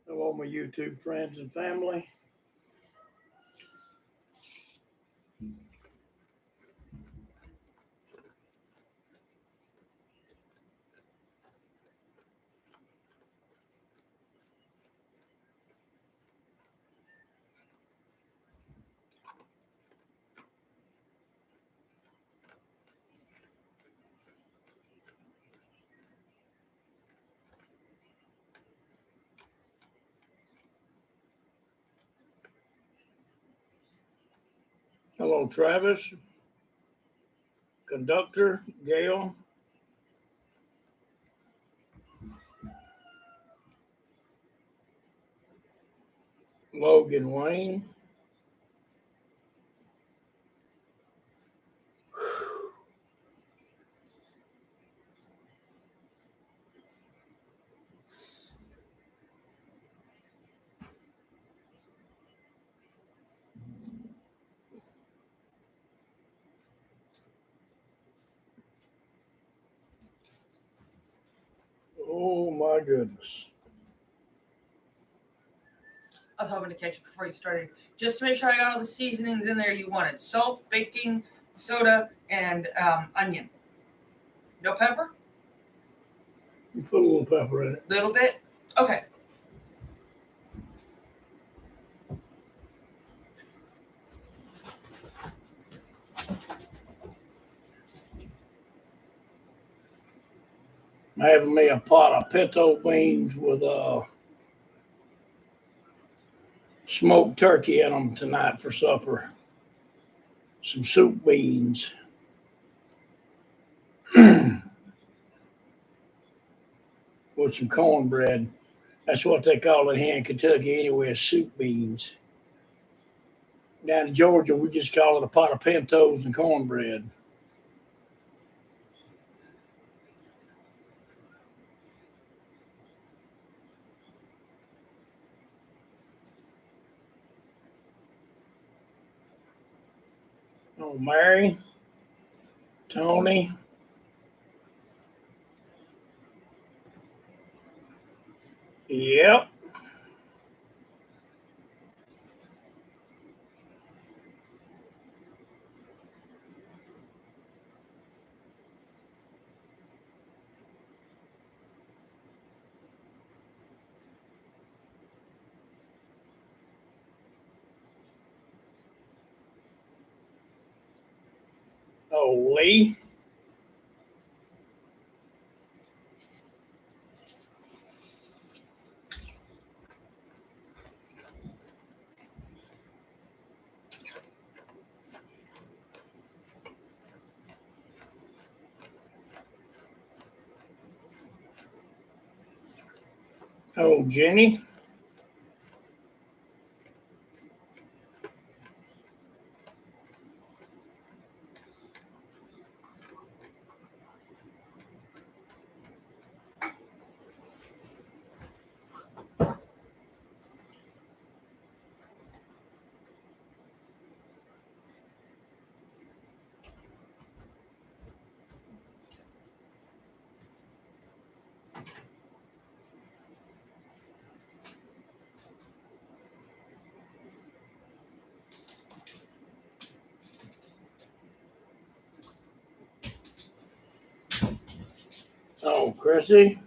Hello, my YouTube friends and family. Hello, Travis, Conductor, Gail, Logan, Wayne. Oh my goodness. I was hoping to catch it before you started, just to make sure I got all the seasonings in there you wanted. Salt, baking soda, and onion. No pepper? You put a little pepper in it. Little bit? Okay. I'm having me a pot of pinto beans with smoked turkey in them tonight for supper. Some soup beans. With some cornbread. That's what they call it here in Kentucky anyway, soup beans. Down in Georgia, we just call it a pot of pintos and cornbread. Oh, Mary, Tony. Yep. Oh, Lee. Oh, Jenny. Oh, Chrissy.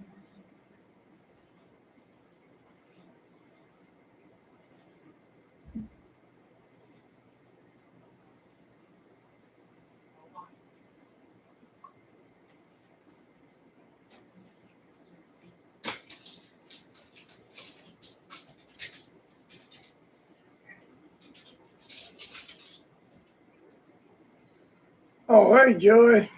Oh, hey, Joey.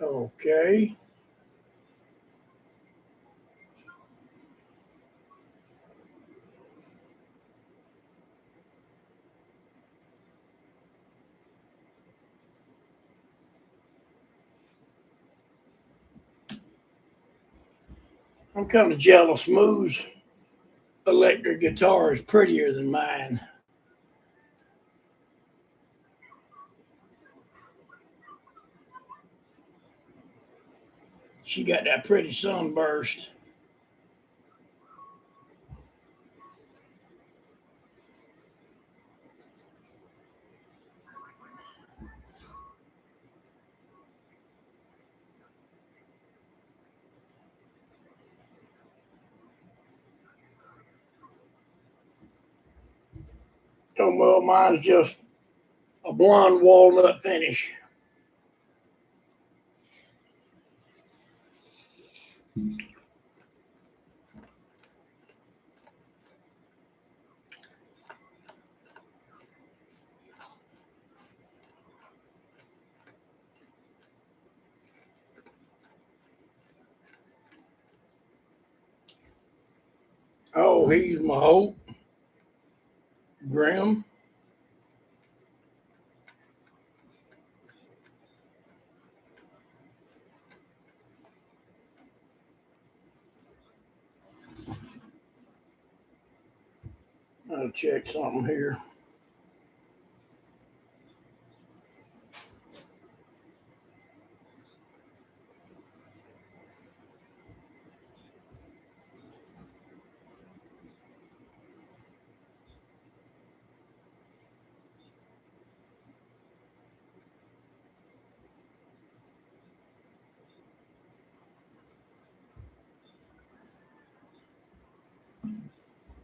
Okay. I'm kind of jealous. Moo's electric guitar is prettier than mine. She got that pretty sunburst. Oh, well, mine's just a blonde walnut finish. Oh, he's my hope. Grim. I'll check something here.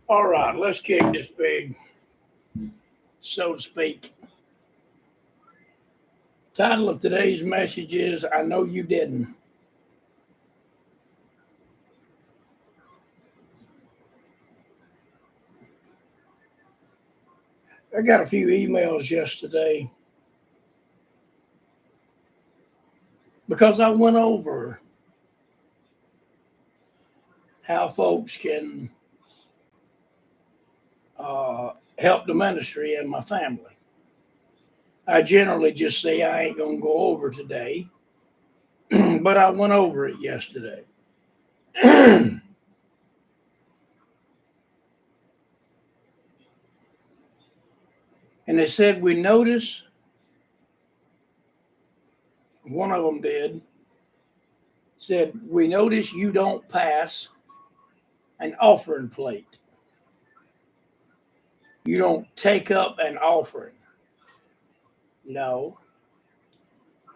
All right, let's kick this big, so to speak. Title of today's message is I Know You Didn't. I got a few emails yesterday because I went over how folks can help the ministry and my family. I generally just say I ain't going to go over today, but I went over it yesterday. And they said, we notice, one of them did, said, we notice you don't pass an offering plate. You don't take up an offering. No,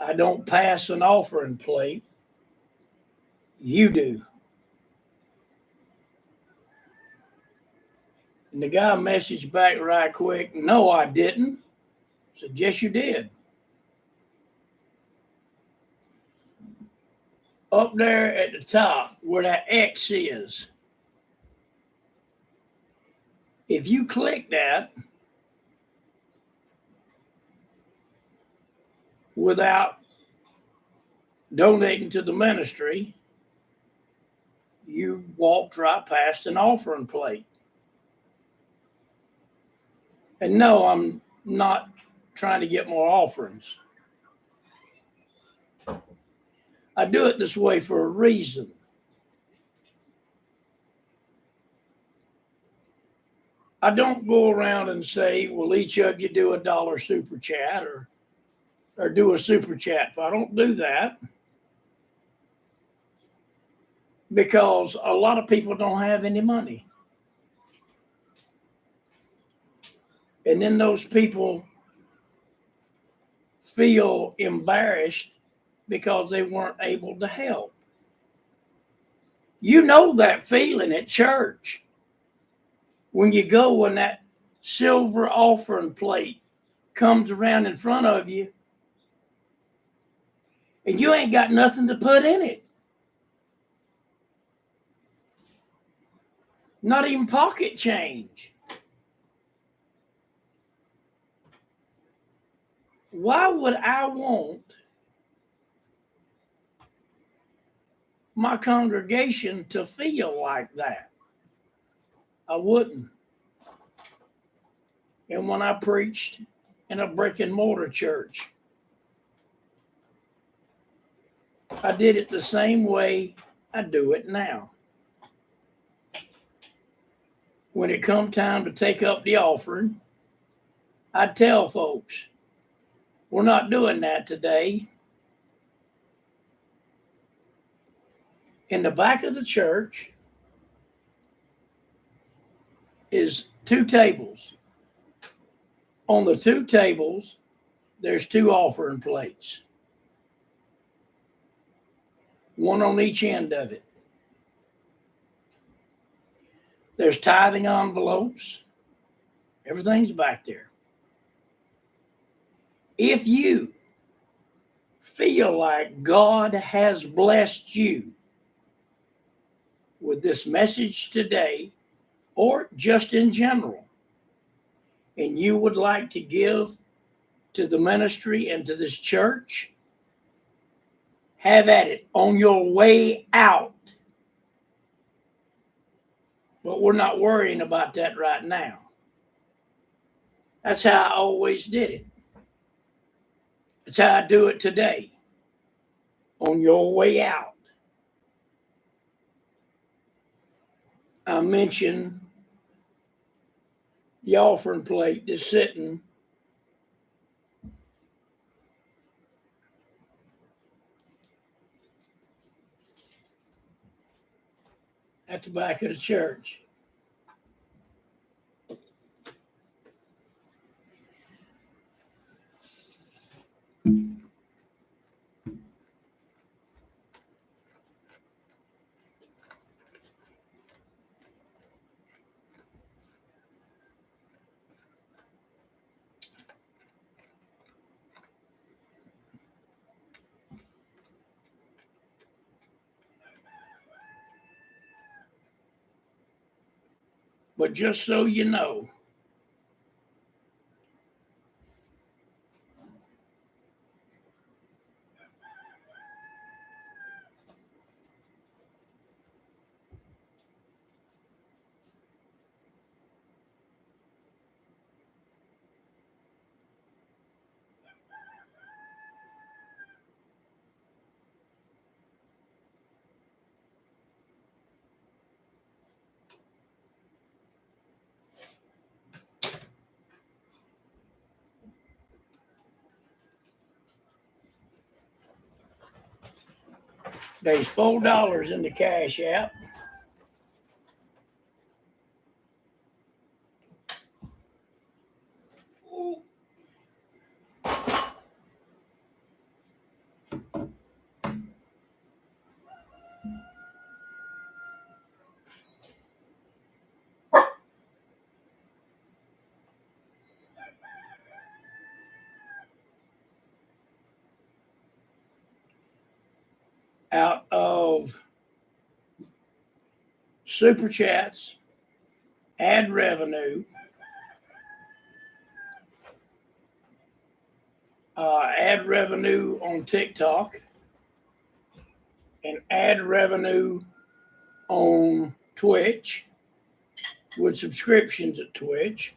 I don't pass an offering plate. You do. And the guy messaged back right quick, no, I didn't. I said, yes, you did. Up there at the top where that X is, if you click that without donating to the ministry, you walked right past an offering plate. And no, I'm not trying to get more offerings. I do it this way for a reason. I don't go around and say, well, each of you do $1 super chat or do a super chat. I don't do that because a lot of people don't have any money. And then those people feel embarrassed because they weren't able to help. You know that feeling at church when you go and that silver offering plate comes around in front of you and you ain't got nothing to put in it. Not even pocket change. Why would I want my congregation to feel like that. I wouldn't. And when I preached in a brick and mortar church, I did it the same way I do it now. When it come time to take up the offering, I tell folks, we're not doing that today. In the back of the church is 2 tables. On the 2 tables, there's 2 offering plates, one on each end of it. There's tithing envelopes. Everything's back there. If you feel like God has blessed you with this message today, or just in general, and you would like to give to the ministry and to this church, have at it on your way out. But we're not worrying about that right now. That's how I always did it. That's how I do it today. On your way out. I mentioned the offering plate that's sitting at the back of the church. But just so you know, there's $4 in the Cash App. Out of super chats, ad revenue, on TikTok, and ad revenue on Twitch with subscriptions at Twitch.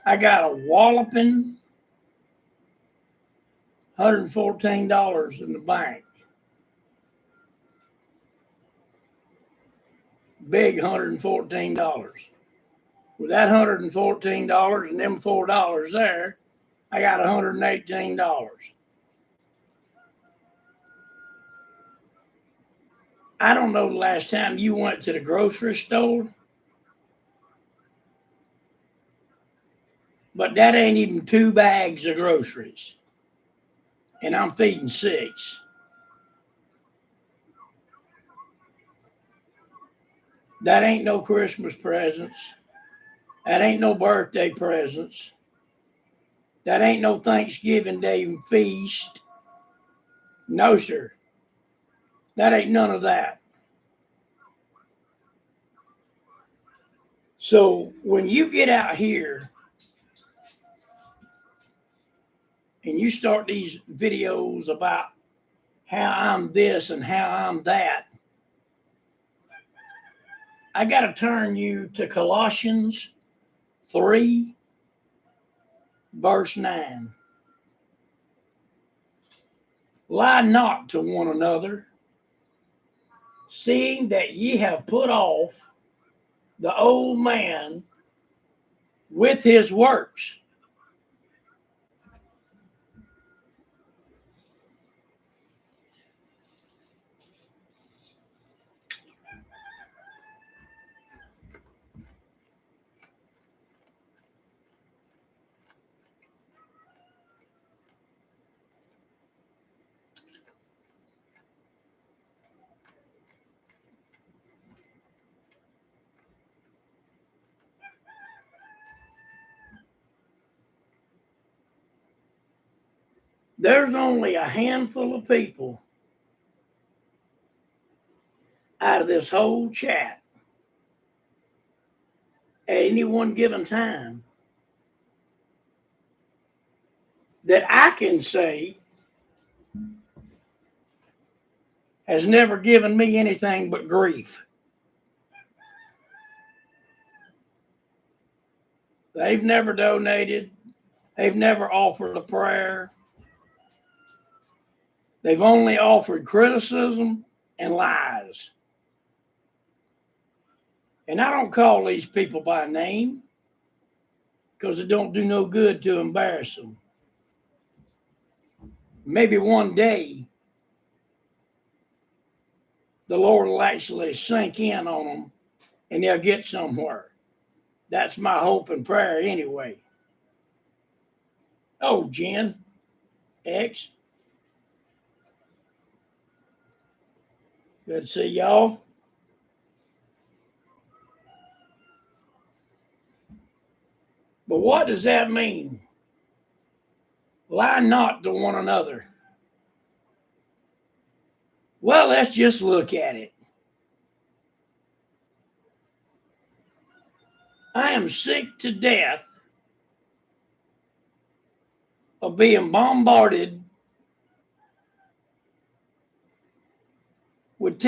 I got a walloping $114 in the bank. Big $114. With that $114 and them $4 there, I got $118. I don't know the last time you went to the grocery store, but that ain't even 2 bags of groceries. And I'm feeding 6. That ain't no Christmas presents. That ain't no birthday presents. That ain't no Thanksgiving Day feast. No, sir. That ain't none of that. So when you get out here and you start these videos about how I'm this and how I'm that, I got to turn you to Colossians 3, verse 9. Lie not to one another, seeing that ye have put off the old man with his works. There's only a handful of people out of this whole chat at any one given time that I can say has never given me anything but grief. They've never donated. They've never offered a prayer. They've only offered criticism and lies. And I don't call these people by name because it don't do no good to embarrass them. Maybe one day the Lord will actually sink in on them and they'll get somewhere. That's my hope and prayer anyway. Oh, Jen X. Good to see y'all. But what does that mean? Lie not to one another. Well, let's just look at it. I am sick to death of being bombarded with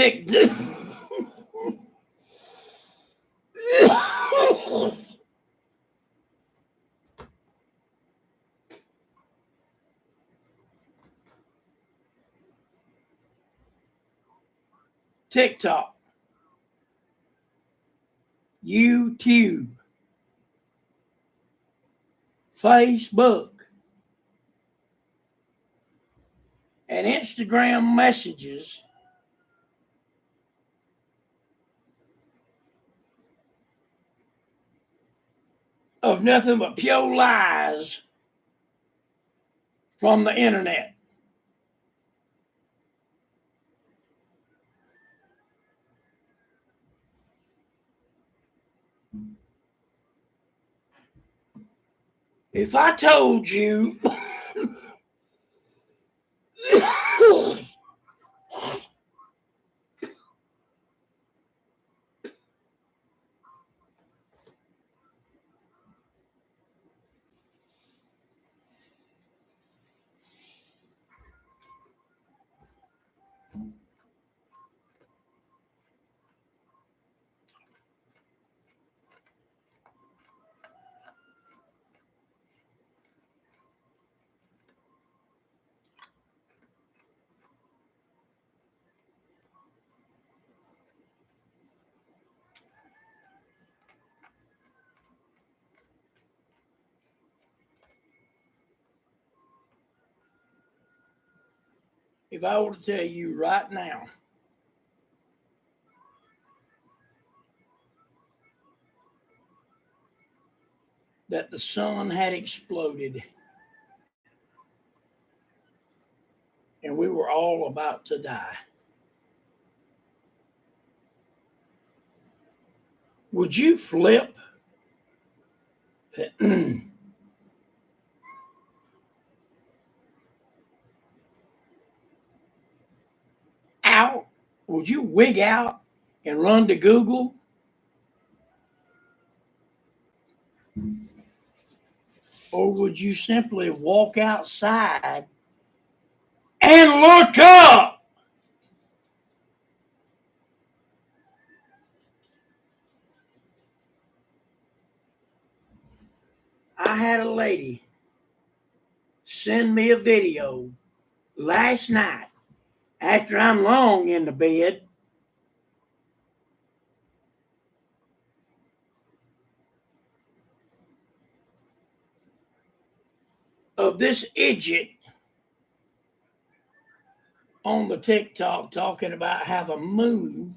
TikTok, YouTube, Facebook, and Instagram messages of nothing but pure lies from the internet. If I told you if I were to tell you right now that the sun had exploded and we were all about to die, would you flip out? Would you wig out and run to Google? Or would you simply walk outside and look up. I had a lady send me a video last night after I'm long in the bed of this idiot on the TikTok talking about how the moon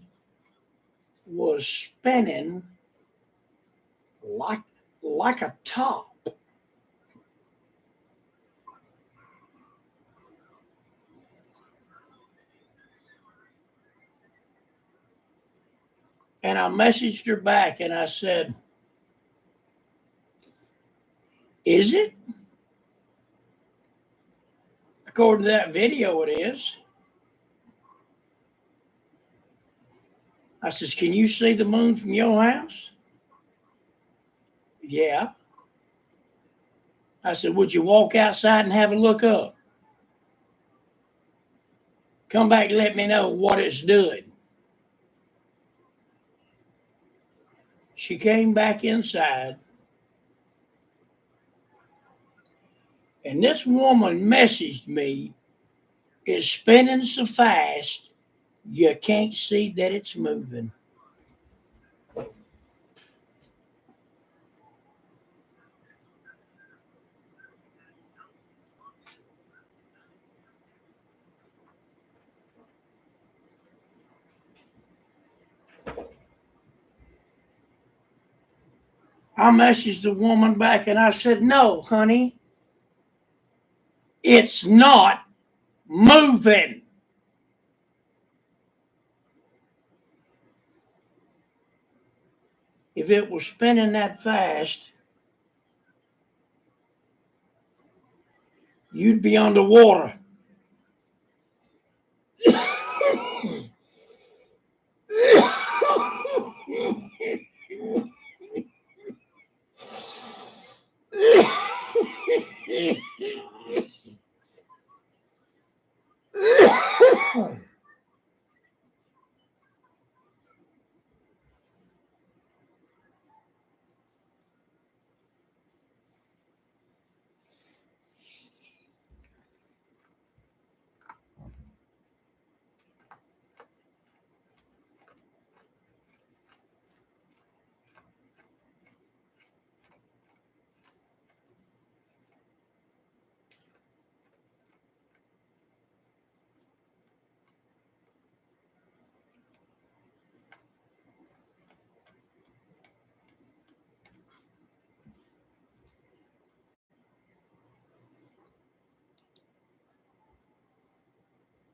was spinning like a top. And I messaged her back and I said, is it? According to that video, it is. I says, can you see the moon from your house? Yeah. I said, would you walk outside and have a look up? Come back and let me know what it's doing. She came back inside, and this woman messaged me, it's spinning so fast, you can't see that it's moving. I messaged the woman back and I said, no, honey, it's not moving. If it was spinning that fast, you'd be underwater.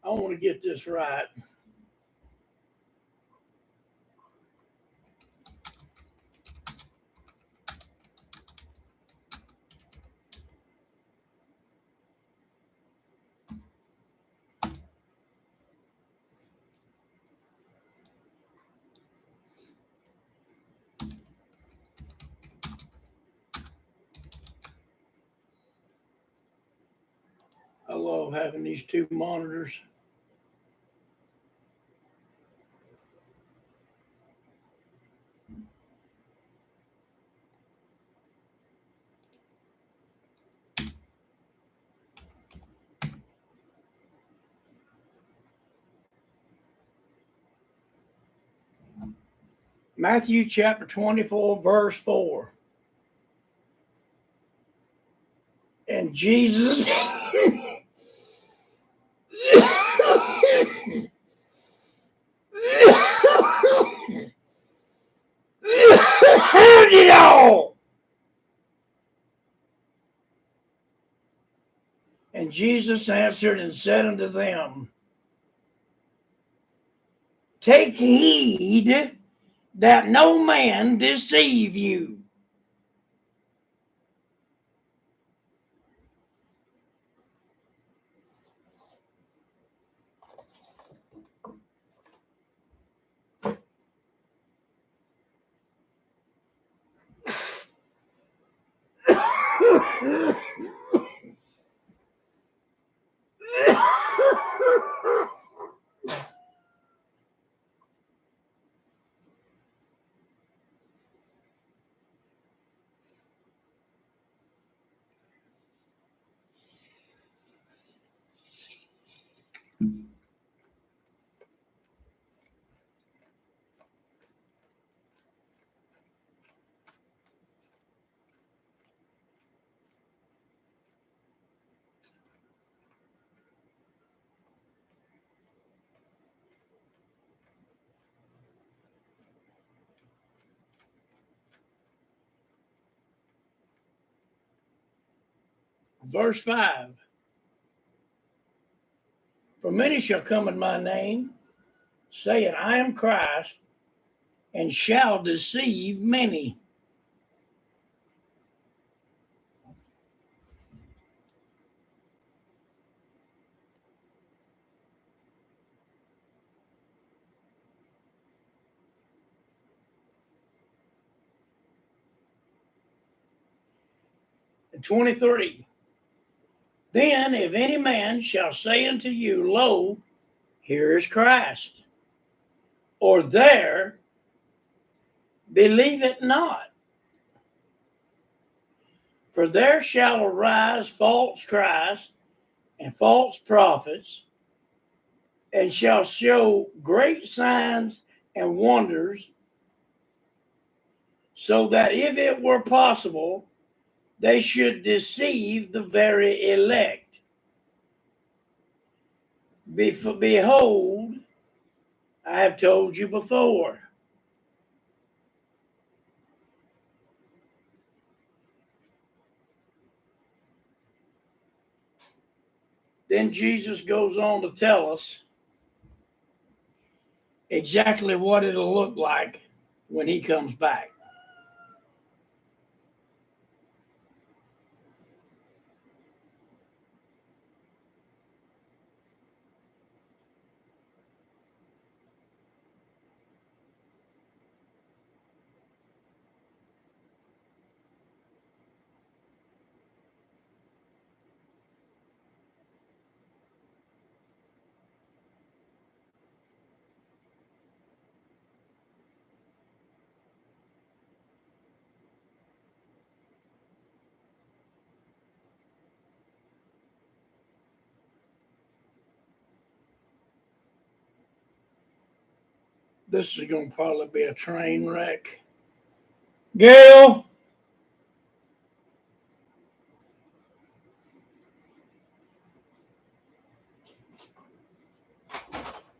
I want to get this right. I love having these two monitors. Matthew chapter 24, verse 4. And Jesus heard it all. And Jesus answered and said unto them, take heed that no man deceive you. Verse 5. For many shall come in my name, saying, I am Christ, and shall deceive many. And 23. Then if any man shall say unto you, Lo, here is Christ, or there, believe it not. For there shall arise false Christ and false prophets, and shall show great signs and wonders, so that if it were possible, they should deceive the very elect. Behold, I have told you before. Then Jesus goes on to tell us exactly what it'll look like when he comes back. This is going to probably be a train wreck. Gail!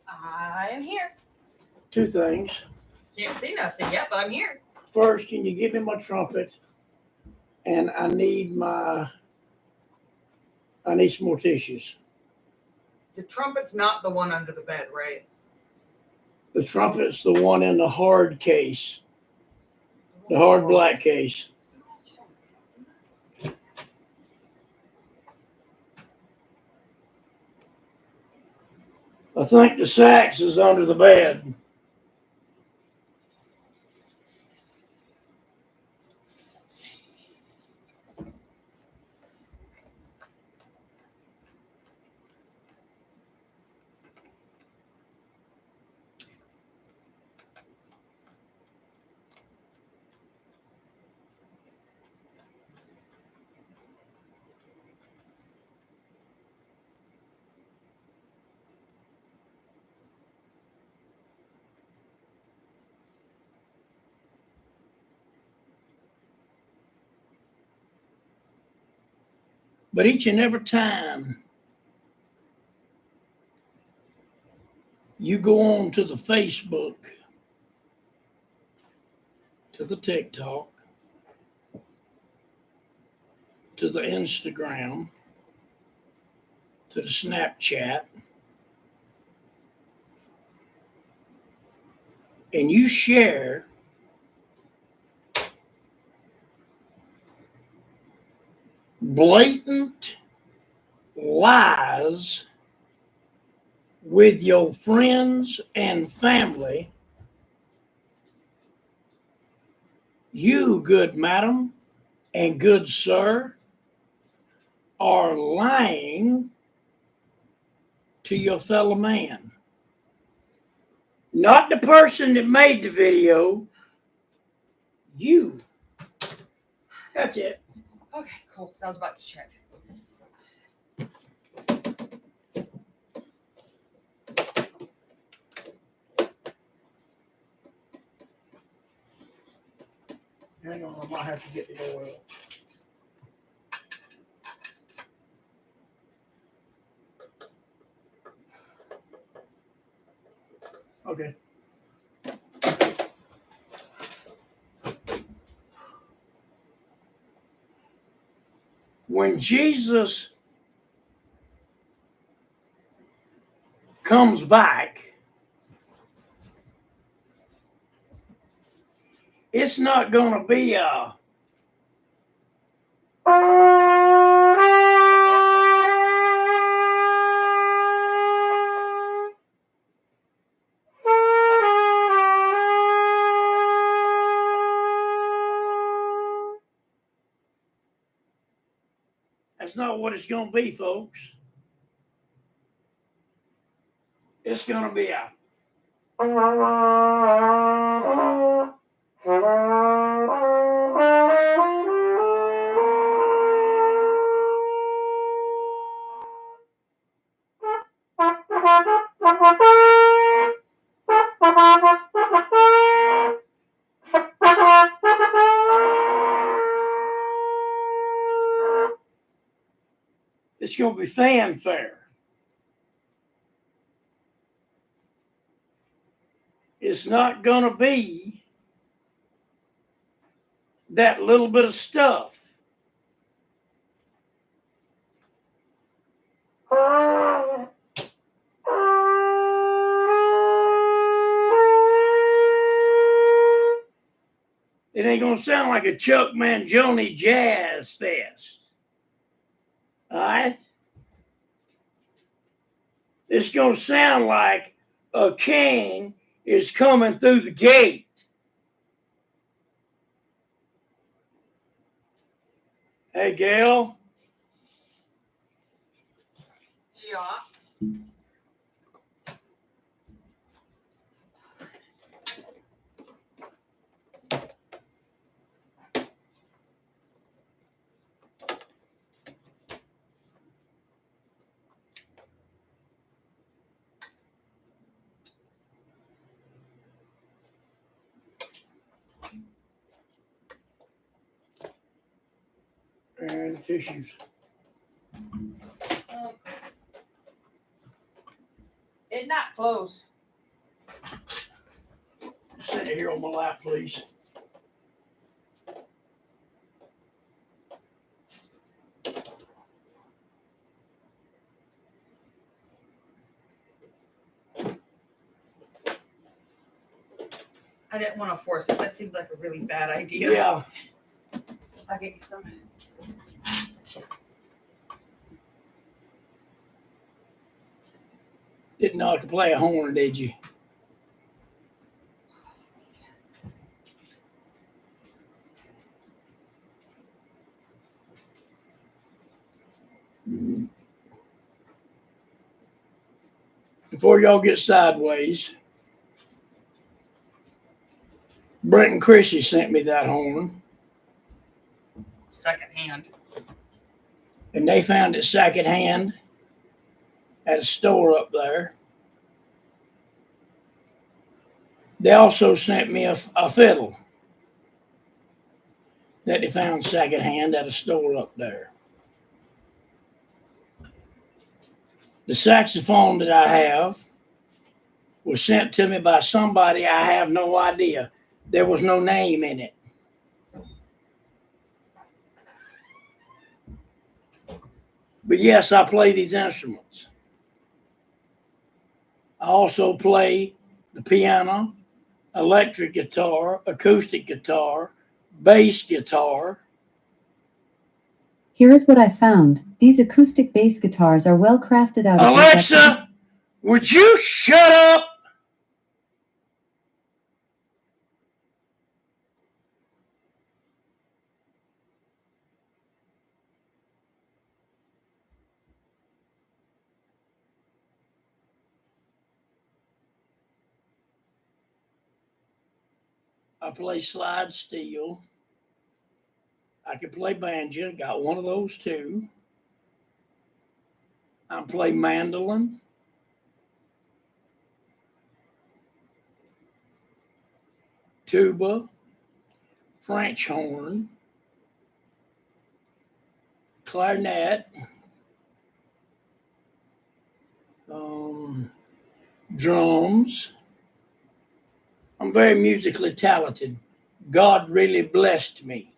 I am here. Two things. Can't see nothing yet, but I'm here. First, can you give me my trumpet? And I need some more tissues. The trumpet's not the one under the bed, right? The trumpet's the one in the hard case, the hard black case. I think the sax is under the bed. But each and every time you go on to the Facebook, to the TikTok, to the Instagram, to the Snapchat, and you share blatant lies with your friends and family, you, good madam and good sir, are lying to your fellow man. Not the person that made the video, you. That's it. Okay, cool. So I was about to check. Hang on, I might have to get the oil. Okay. when Jesus comes back, it's not going to be a that's not what it's going to be, folks. It's going to be a it's going to be fanfare. It's not going to be that little bit of stuff. It ain't going to sound like a Chuck Mangione jazz fest. All right? It's going to sound like a king is coming through the gate. Hey, Gail. Yeah. And the tissues. It's not close. Sit here on my lap, please. I didn't want to force it. That seemed like a really bad idea. Yeah. I'll get you some. Didn't know I could play a horn, did you? Before y'all get sideways, Brent and Chrissy sent me that horn, Secondhand. and they found it secondhand at a store up there. They also sent me a fiddle that they found secondhand at a store up there. The saxophone that I have was sent to me by somebody I have no idea. There was no name in it. But yes, I play these instruments. I also play the piano, electric guitar, acoustic guitar, bass guitar. Here is what I found. These acoustic bass guitars are well crafted out of Alexa, would you shut up? I play slide steel. I can play banjo, got one of those too. I play mandolin. Tuba, French horn, clarinet, drums. I'm very musically talented. God really blessed me.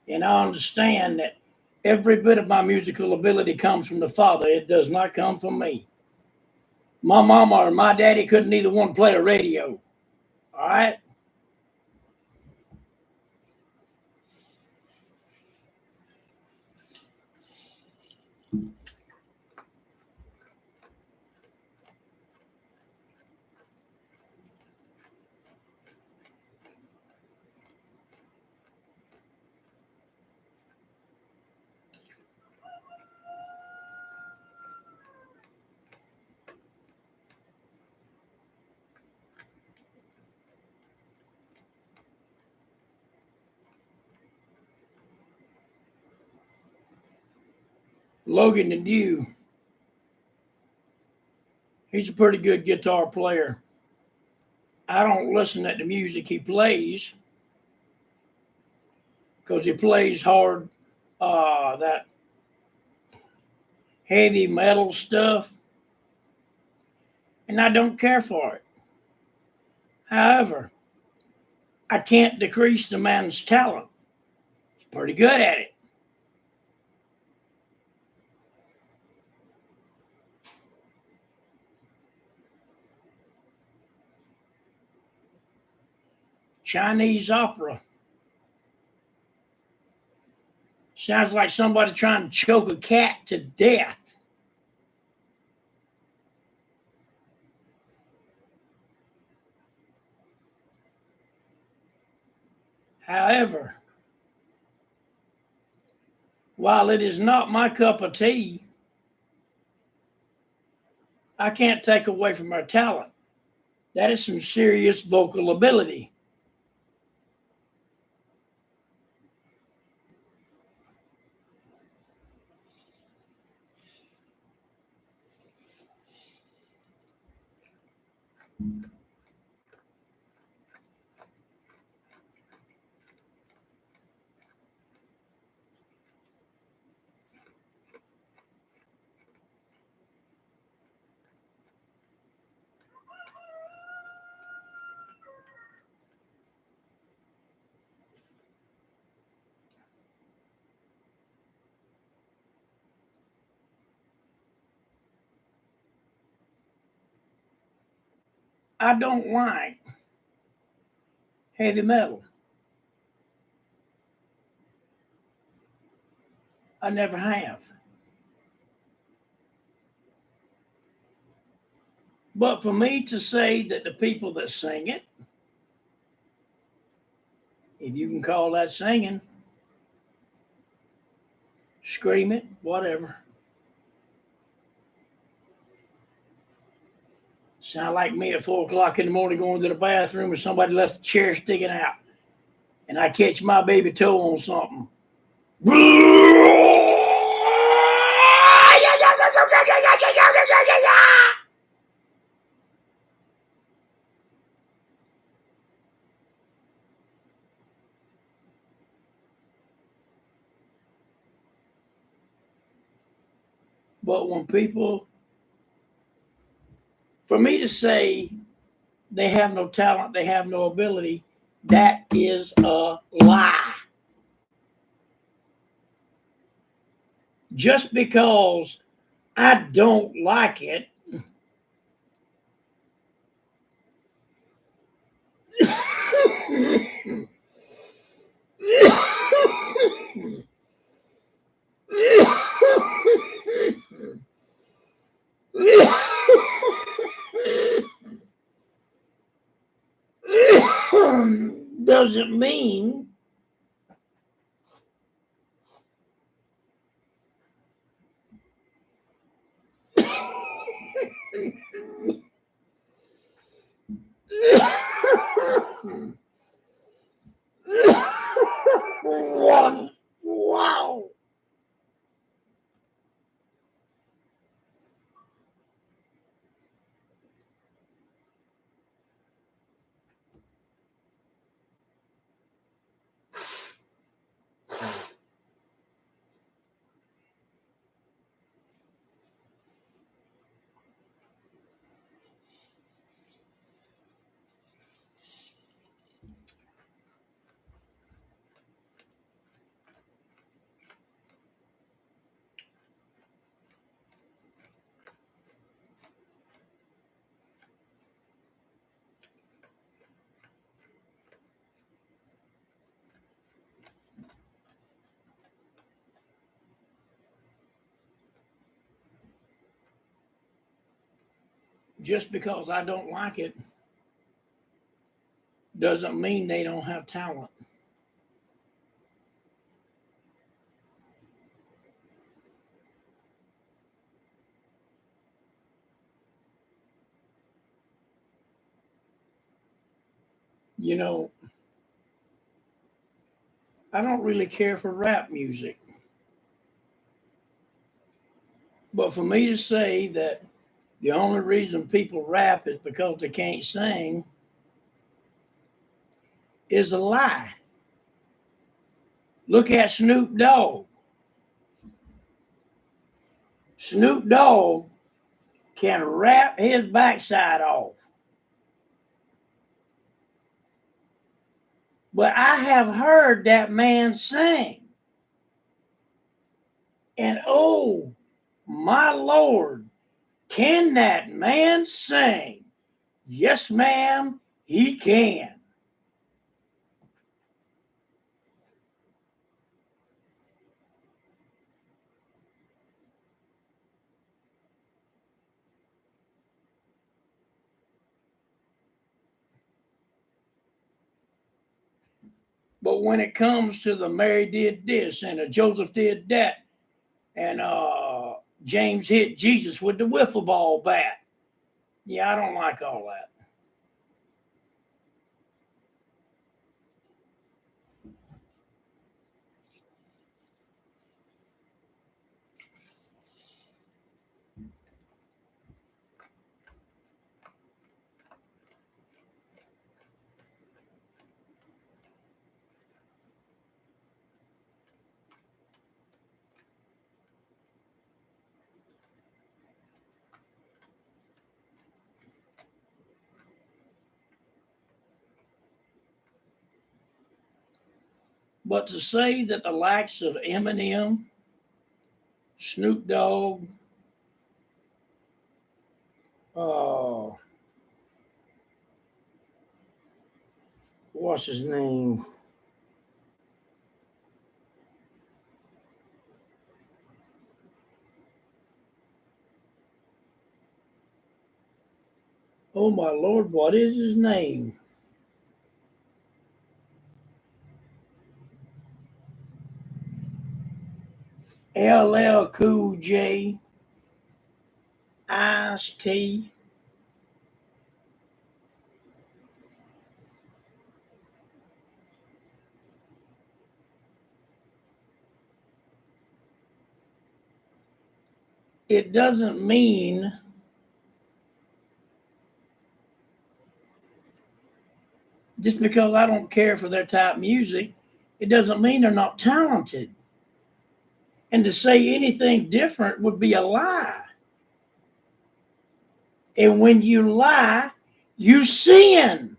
And I understand that Every bit of my musical ability comes from the Father. It does not come from me. My mama or my daddy couldn't either one play a radio. All right? Logan and you, he's a pretty good guitar player. I don't listen to the music he plays because he plays hard, that heavy metal stuff, and I don't care for it. However, I can't decrease the man's talent. He's pretty good at it. Chinese opera. Sounds like somebody trying to choke a cat to death. However, while it is not my cup of tea, I can't take away from her talent. That is some serious vocal ability. I don't like heavy metal. I never have. But for me to say that the people that sing it, if you can call that singing, scream it, whatever, sound like me at 4 o'clock in the morning going to the bathroom and somebody left the chair sticking out and I catch my baby toe on something. But when people, for me to say they have no talent, they have no ability, that is a lie. Just because I don't like it, doesn't mean wow. just because I don't like it doesn't mean they don't have talent. You know, I don't really care for rap music. But for me to say that the only reason people rap is because they can't sing is a lie. Look at Snoop Dogg. Snoop Dogg can rap his backside off. But I have heard that man sing. And oh, my Lord, can that man sing? Yes, ma'am, he can. But when it comes to the Mary did this and Joseph did that, and James hit Jesus with the wiffle ball bat, yeah, I don't like all that. But to say that the likes of Eminem, Snoop Dogg, uh, what's his name? Oh my Lord, what is his name? LL Cool J, Ice-T. It doesn't mean just because I don't care for their type of music, it doesn't mean they're not talented. And to say anything different would be a lie. And when you lie, you sin.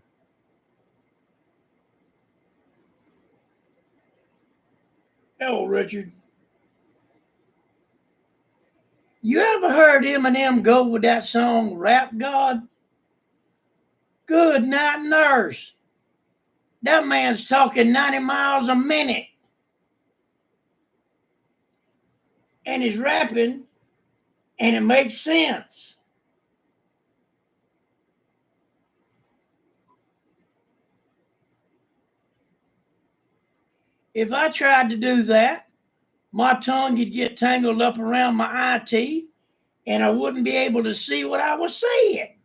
Oh, Richard, you ever heard Eminem go with that song, Rap God? Good night, nurse. That man's talking 90 miles a minute. And he's rapping, and it makes sense. If I tried to do that, my tongue would get tangled up around my eye teeth, and I wouldn't be able to see what I was saying.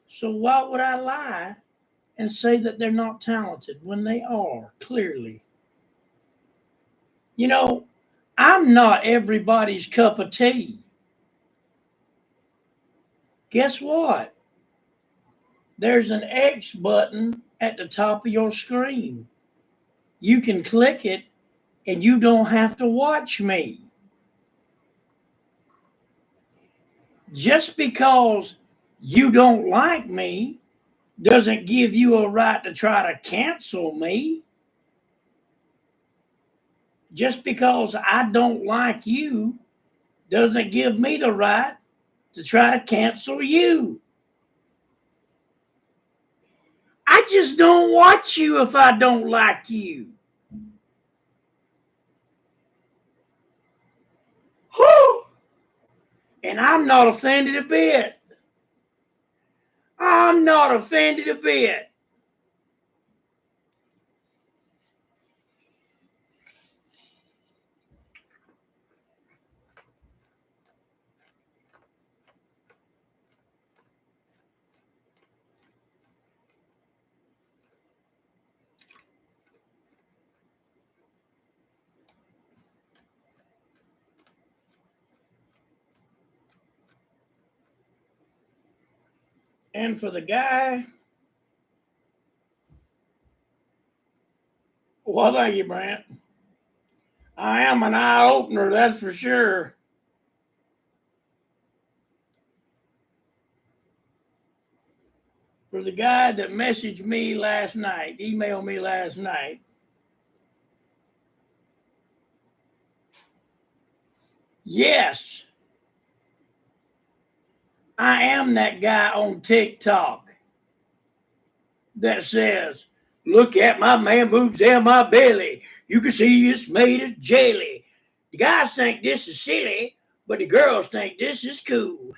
So why would I lie and say that they're not talented when they are, clearly? You know, I'm not everybody's cup of tea. Guess what? There's an X button at the top of your screen. You can click it and you don't have to watch me. Just because you don't like me doesn't give you a right to try to cancel me. Just because I don't like you doesn't give me the right to try to cancel you. I just don't watch you if I don't like you. And I'm not offended a bit. I'm not offended a bit. And for the guy, well, thank you, Brent. I am an eye opener, that's for sure. For the guy that messaged me last night, emailed me last night, yes, I am that guy on TikTok that says, look at my man boobs and my belly. You can see it's made of jelly. The guys think this is silly, but the girls think this is cool.